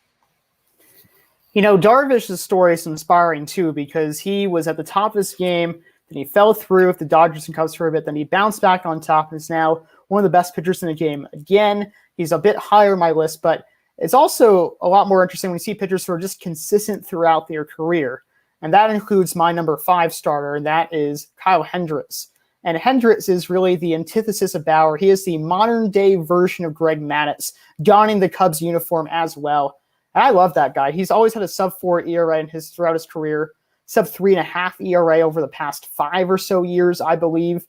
Darvish's story is inspiring, too, because he was at the top of his game, then he fell through with the Dodgers and Cubs for a bit, then he bounced back on top and is now one of the best pitchers in the game. Again, he's a bit higher on my list, but it's also a lot more interesting when you see pitchers who are just consistent throughout their career. And that includes my number 5 starter, and that is Kyle Hendricks. And Hendricks is really the antithesis of Bauer. He is the modern-day version of Greg Maddux, donning the Cubs uniform as well. And I love that guy. He's always had a sub-4 ERA throughout his career, sub-3.5 ERA over the past 5 or so years, I believe.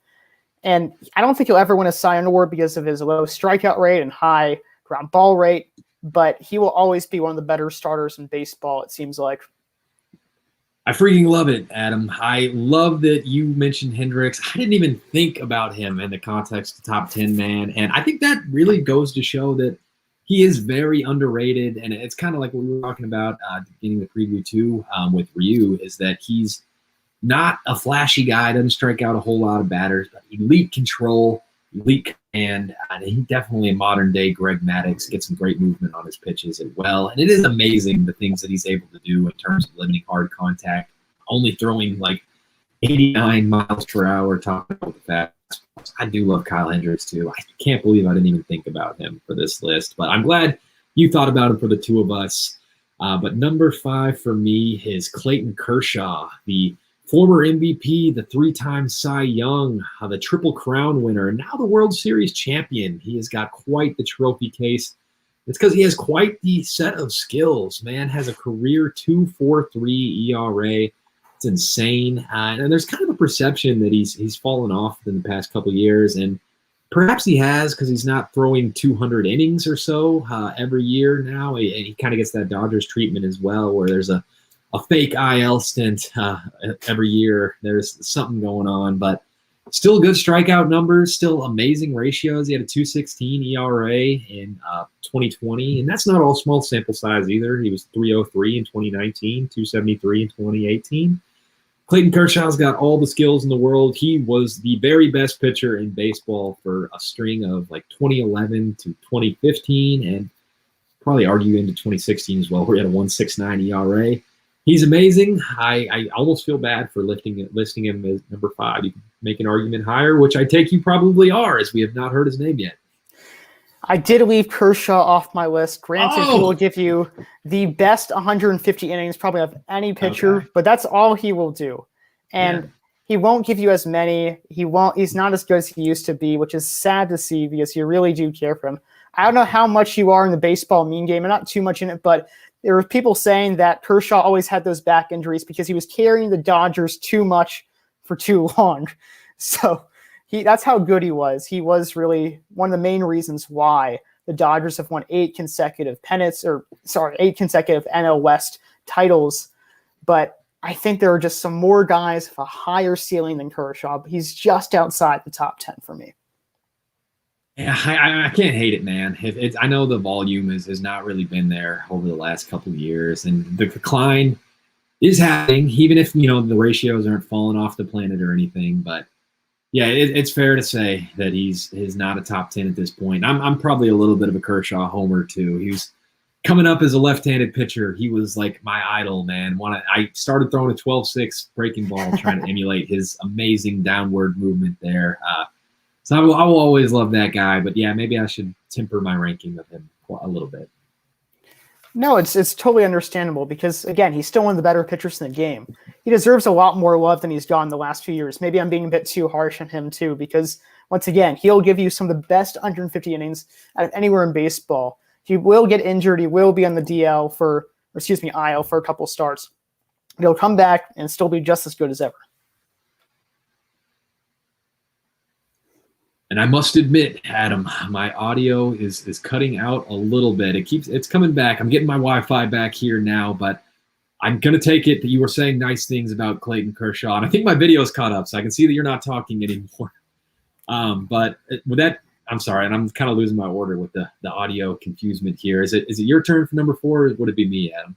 And I don't think he'll ever win a Cy Young Award because of his low strikeout rate and high ground ball rate, but he will always be one of the better starters in baseball, it seems like. I freaking love it, Adam. I love that you mentioned Hendricks. I didn't even think about him in the context of top 10 man, and I think that really goes to show that he is very underrated, and it's kind of like what we were talking about at the beginning of the preview too with Ryu, is that he's not a flashy guy, doesn't strike out a whole lot of batters, but elite control, elite command, and he definitely a modern-day Greg Maddux, gets some great movement on his pitches as well. And it is amazing the things that he's able to do in terms of limiting hard contact, only throwing 89 miles per hour, talking about the fast. I do love Kyle Hendricks, too. I can't believe I didn't even think about him for this list, but I'm glad you thought about him for the two of us. But number 5 for me is Clayton Kershaw, the former MVP, the 3-time Cy Young, the Triple Crown winner, and now the World Series champion. He has got quite the trophy case. It's because he has quite the set of skills. Man has a career 2.43 ERA. It's insane. And there's kind of a perception that he's fallen off in the past couple of years, and perhaps he has because he's not throwing 200 innings or so every year now. He kind of gets that Dodgers treatment as well, where there's a fake IL stint every year. There's something going on, but still good strikeout numbers, still amazing ratios. He had a 2.16 ERA in 2020, and that's not all small sample size either. He was 3.03 in 2019, 2.73 in 2018. Clayton Kershaw's got all the skills in the world. He was the very best pitcher in baseball for a string of 2011 to 2015, and probably argue into 2016 as well, where he had a 1.69 ERA. He's amazing. I almost feel bad for listing him as number 5. You can make an argument higher, which I take you probably are, as we have not heard his name yet. I did leave Kershaw off my list. Granted, he will Oh, give you the best 150 innings probably of any pitcher, okay. but that's all he will do. Yeah. And he won't give you as many. He's not as good as he used to be, which is sad to see because you really do care for him. I don't know how much you are in the baseball meme game. I'm not too much in it, but there were people saying that Kershaw always had those back injuries because he was carrying the Dodgers too much for too long. So that's how good he was. He was really one of the main reasons why the Dodgers have won 8 consecutive NL West titles. But I think there are just some more guys with a higher ceiling than Kershaw. But he's just outside the top 10 for me. Yeah, I can't hate it, man. I know the volume has not really been there over the last couple of years, and the decline is happening, even if the ratios aren't falling off the planet or anything. But yeah, it's fair to say that he's not a top 10 at this point. I'm probably a little bit of a Kershaw homer too. He was coming up as a left-handed pitcher. He was like my idol, man. I started throwing a 12-6 breaking ball, trying to emulate his amazing downward movement there. So I will always love that guy. But yeah, maybe I should temper my ranking of him a little bit. No, it's totally understandable because, again, he's still one of the better pitchers in the game. He deserves a lot more love than he's gotten the last few years. Maybe I'm being a bit too harsh on him, too, because, once again, he'll give you some of the best 150 innings out of anywhere in baseball. He will get injured. He will be on the IL for a couple starts. He'll come back and still be just as good as ever. And I must admit, Adam, my audio is cutting out a little bit. It's coming back. I'm getting my Wi-Fi back here now, but I'm gonna take it that you were saying nice things about Clayton Kershaw, and I think my video's caught up, so I can see that you're not talking anymore. But with that, I'm sorry, and I'm kind of losing my order with the audio confusement here. Is it your turn for number 4, or would it be me, Adam?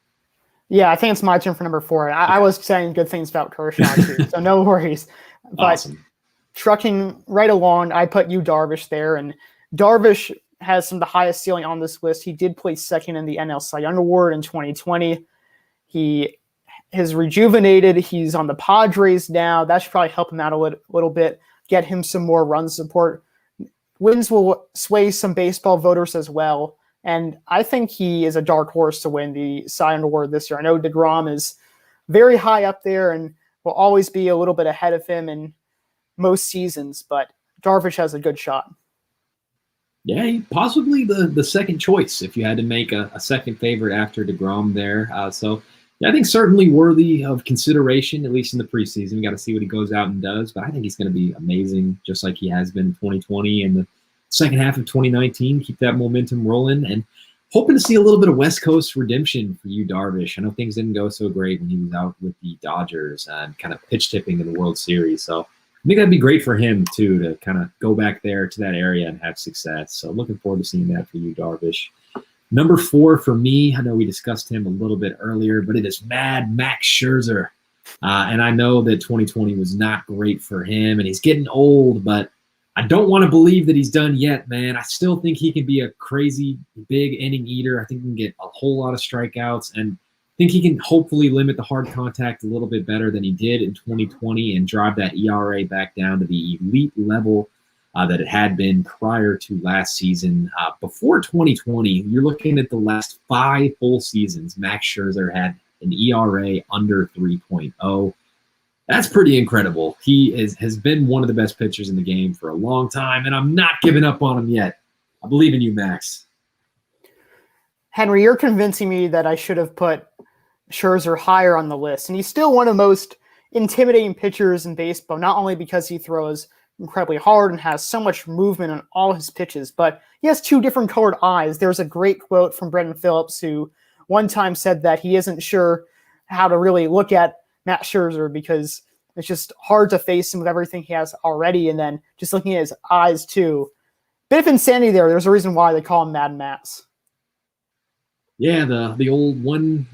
Yeah, I think it's my turn for number 4. I was saying good things about Kershaw too, so no worries. But Awesome. Trucking right along, I put Yu Darvish there, and Darvish has some of the highest ceiling on this list. He did place second in the NL Cy Young Award in 2020. He has rejuvenated. He's on the Padres now. That should probably help him out a little bit, get him some more run support. Wins will sway some baseball voters as well, and I think he is a dark horse to win the Cy Young Award this year. I know DeGrom is very high up there and will always be a little bit ahead of him in most seasons, but Darvish has a good shot. Yeah, possibly the second choice if you had to make a second favorite after DeGrom there. So yeah, I think certainly worthy of consideration, at least in the preseason. We got to see what he goes out and does, but I think he's going to be amazing, just like he has been in 2020 and the second half of 2019. Keep that momentum rolling, and hoping to see a little bit of West Coast redemption for Yu Darvish. I know things didn't go so great when he was out with the Dodgers and kind of pitch tipping in the World Series. So I think that'd be great for him, too, to kind of go back there to that area and have success. So looking forward to seeing that for Yu Darvish. Number 4 for me, I know we discussed him a little bit earlier, but it is Mad Max Scherzer. And I know that 2020 was not great for him, and he's getting old, but I don't want to believe that he's done yet, man. I still think he can be a crazy big inning eater. I think he can get a whole lot of strikeouts, and I think he can hopefully limit the hard contact a little bit better than he did in 2020 and drive that ERA back down to the elite level that it had been prior to last season. Before 2020, you're looking at the last 5 full seasons. Max Scherzer had an ERA under 3.0. That's pretty incredible. He has been one of the best pitchers in the game for a long time, and I'm not giving up on him yet. I believe in you, Max. Henry, you're convincing me that I should have put Scherzer higher on the list, and he's still one of the most intimidating pitchers in baseball, not only because he throws incredibly hard and has so much movement on all his pitches, but he has 2 different colored eyes. There's a great quote from Brendan Phillips, who one time said that he isn't sure how to really look at Matt Scherzer because it's just hard to face him with everything he has already, and then just looking at his eyes too. Bit of insanity there. There's a reason why they call him Mad Max. Yeah, the old one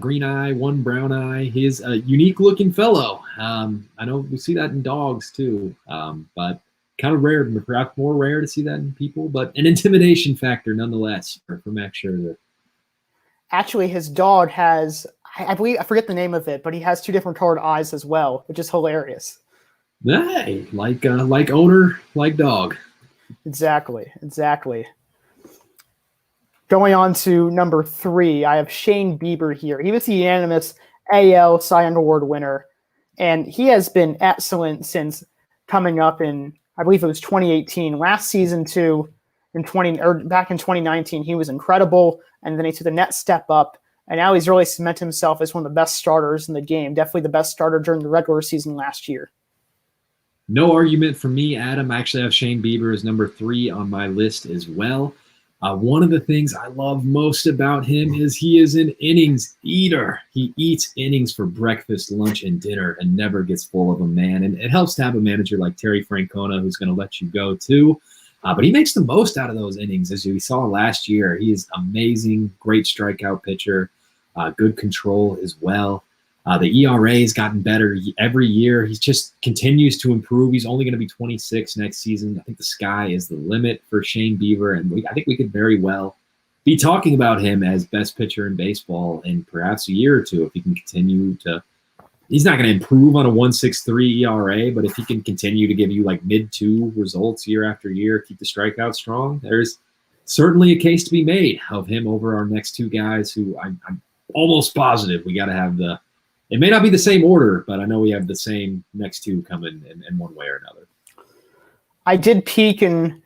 green eye, one brown eye. He is a unique looking fellow. I know we see that in dogs too, but kind of rare, perhaps more rare to see that in people, but an intimidation factor nonetheless for Max Scherzer. Actually, his dog has, I believe, I forget the name of it, but he has 2 different colored eyes as well, which is hilarious. Hey, like owner, like dog. Exactly. Going on to number 3, I have Shane Bieber here. He was the unanimous AL Cy Young Award winner, and he has been excellent since coming up in, I believe it was 2018. Last season too, back in 2019, he was incredible, and then he took the next step up, and now he's really cemented himself as one of the best starters in the game. Definitely the best starter during the regular season last year. No argument from me, Adam. I actually have Shane Bieber as number 3 on my list as well. One of the things I love most about him is he is an innings eater. He eats innings for breakfast, lunch, and dinner and never gets full of them, man. And it helps to have a manager like Terry Francona who's going to let you go too. But he makes the most out of those innings. As we saw last year, he is amazing, great strikeout pitcher, good control as well. The ERA has gotten better every year. He just continues to improve. He's only going to be 26 next season. I think the sky is the limit for Shane Bieber, and I think we could very well be talking about him as best pitcher in baseball in perhaps a year or two if he can continue to. He's not going to improve on a 1.63 ERA, but if he can continue to give you like mid-2 results year after year, keep the strikeout strong, there's certainly a case to be made of him over our next 2 guys who I'm almost positive we got to have the. It may not be the same order, but I know we have the same next 2 coming in one way or another. I did peek, and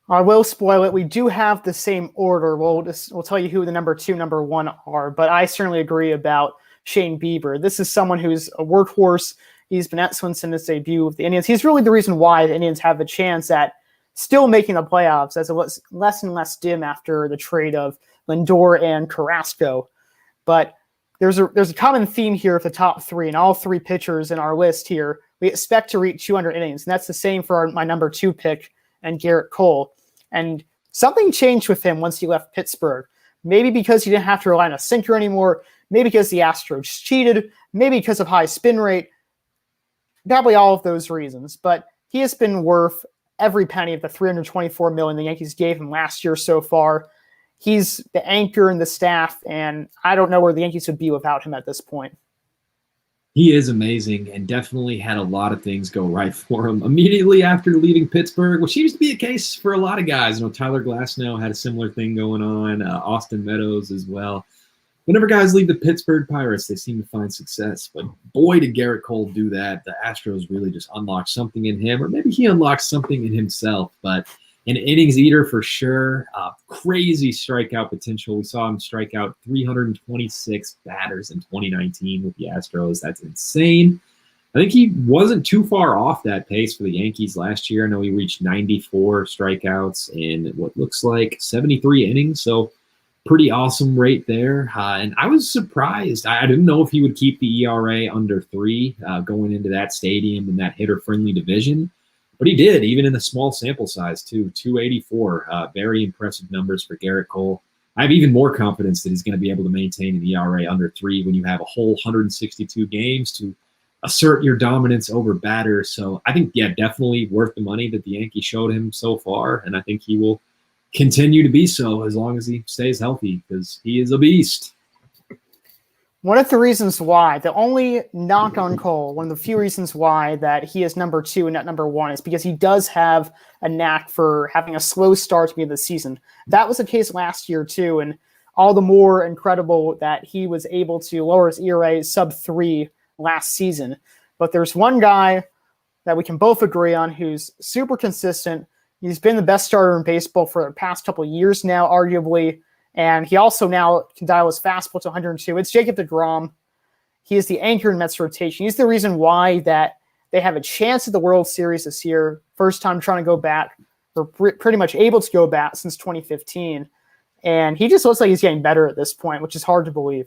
I will spoil it. We do have the same order. We'll tell you who the number 2, number 1 are, but I certainly agree about Shane Bieber. This is someone who's a workhorse. He's been excellent since his debut with the Indians. He's really the reason why the Indians have a chance at still making the playoffs, as it was less and less dim after the trade of Lindor and Carrasco. But there's a common theme here of the top 3, and all 3 pitchers in our list here, we expect to reach 200 innings, and that's the same for my number 2 pick and Garrett Cole. And something changed with him once he left Pittsburgh. Maybe because he didn't have to rely on a sinker anymore, maybe because the Astros cheated, maybe because of high spin rate, probably all of those reasons. But he has been worth every penny of the $324 million the Yankees gave him last year so far. He's the anchor in the staff, and I don't know where the Yankees would be without him at this point. He is amazing and definitely had a lot of things go right for him immediately after leaving Pittsburgh, which seems to be a case for a lot of guys. Tyler Glasnow had a similar thing going on, Austin Meadows as well. Whenever guys leave the Pittsburgh Pirates, they seem to find success. But boy, did Garrett Cole do that. The Astros really just unlocked something in him, or maybe he unlocked something in himself. But an innings eater for sure. Crazy strikeout potential. We saw him strike out 326 batters in 2019 with the Astros. That's insane. I think he wasn't too far off that pace for the Yankees last year. I know he reached 94 strikeouts in what looks like 73 innings. So pretty awesome rate there. And I was surprised. I didn't know if he would keep the ERA under 3 going into that stadium in that hitter-friendly division. But he did, even in a small sample size, too. 284, very impressive numbers for Garrett Cole. I have even more confidence that he's going to be able to maintain an ERA under 3 when you have a whole 162 games to assert your dominance over batters. So I think, yeah, definitely worth the money that the Yankees showed him so far, and I think he will continue to be so as long as he stays healthy because he is a beast. One of the reasons why, the only knock on Cole, one of the few reasons why that he is number 2 and not number 1 is because he does have a knack for having a slow start to the end of the season. That was the case last year too, and all the more incredible that he was able to lower his ERA sub 3 last season. But there's one guy that we can both agree on who's super consistent. He's been the best starter in baseball for the past couple of years now, arguably. And he also now can dial his fastball to 102. It's Jacob deGrom. He is the anchor in Mets rotation. He's the reason why that they have a chance at the World Series this year. First time trying to go back, or pretty much able to go back since 2015. And he just looks like he's getting better at this point, which is hard to believe.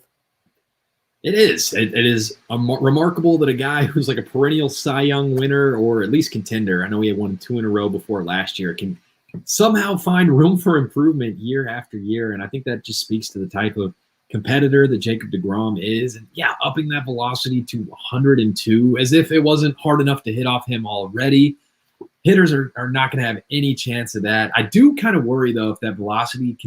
It is. It is remarkable that a guy who's like a perennial Cy Young winner or at least contender, I know he had won 2 in a row before last year, can somehow find room for improvement year after year. And I think that just speaks to the type of competitor that Jacob deGrom is. And yeah, upping that velocity to 102 as if it wasn't hard enough to hit off him already. Hitters are not going to have any chance of that. I do kind of worry, though, if that velocity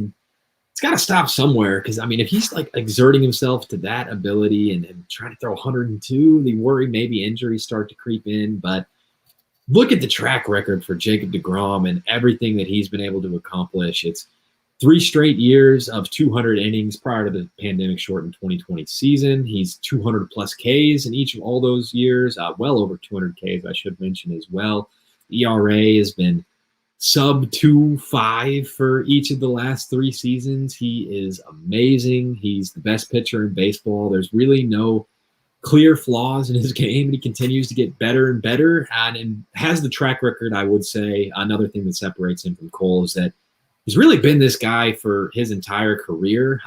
it's got to stop somewhere. Because, I mean, if he's like exerting himself to that ability and trying to throw 102, the worry maybe injuries start to creep in. But look at the track record for Jacob deGrom and everything that he's been able to accomplish. It's 3 straight years of 200 innings prior to the pandemic-shortened 2020 season. He's 200-plus Ks in each of all those years, well over 200 Ks, I should mention as well. ERA has been sub 2.5 for each of the last 3 seasons. He is amazing. He's the best pitcher in baseball. There's really no clear flaws in his game, and he continues to get better and better, and has the track record, I would say. Another thing that separates him from Cole is that he's really been this guy for his entire career.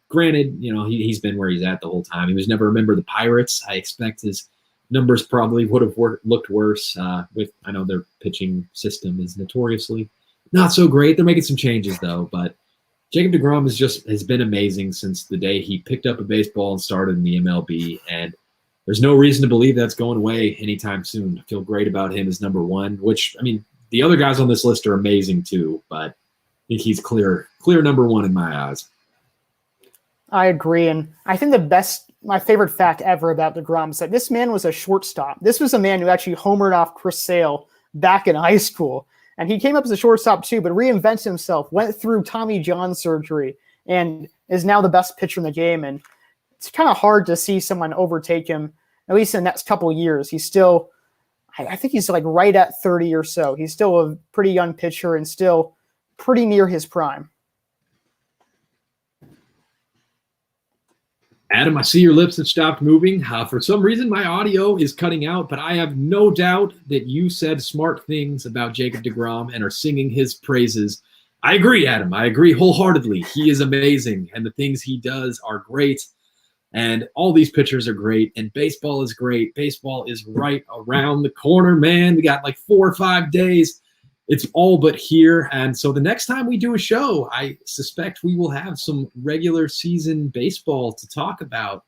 Granted, he's been where he's at the whole time. He was never a member of the Pirates. I expect his numbers probably would have looked worse. I know their pitching system is notoriously not so great. They're making some changes though, but Jacob deGrom has been amazing since the day he picked up a baseball and started in the MLB, and there's no reason to believe that's going away anytime soon. I feel great about him as number 1, which, I mean, the other guys on this list are amazing too, but I think he's clear number 1 in my eyes. I agree, and I think my favorite fact ever about deGrom is that this man was a shortstop. This was a man who actually homered off Chris Sale back in high school, and he came up as a shortstop too, but reinvented himself, went through Tommy John surgery, and is now the best pitcher in the game. And it's kind of hard to see someone overtake him, at least in the next couple of years. He's still, I think he's like right at 30 or so. He's still a pretty young pitcher and still pretty near his prime. Adam, I see your lips have stopped moving. For some reason, my audio is cutting out, but I have no doubt that you said smart things about Jacob deGrom and are singing his praises. I agree, Adam. I agree wholeheartedly. He is amazing, and the things he does are great. And all these pitchers are great, and baseball is great. Baseball is right around the corner, man. We got like 4 or 5 days. It's all but here. And so the next time we do a show, I suspect we will have some regular season baseball to talk about.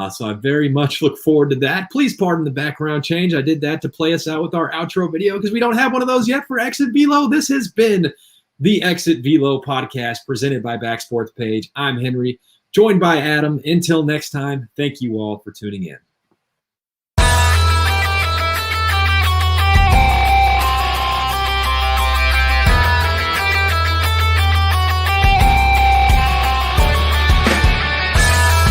So I very much look forward to that. Please pardon the background change. I did that to play us out with our outro video because we don't have one of those yet for Exit Velo. This has been the Exit Velo podcast presented by Back Sports Page. I'm Henry, joined by Adam. Until next time, thank you all for tuning in.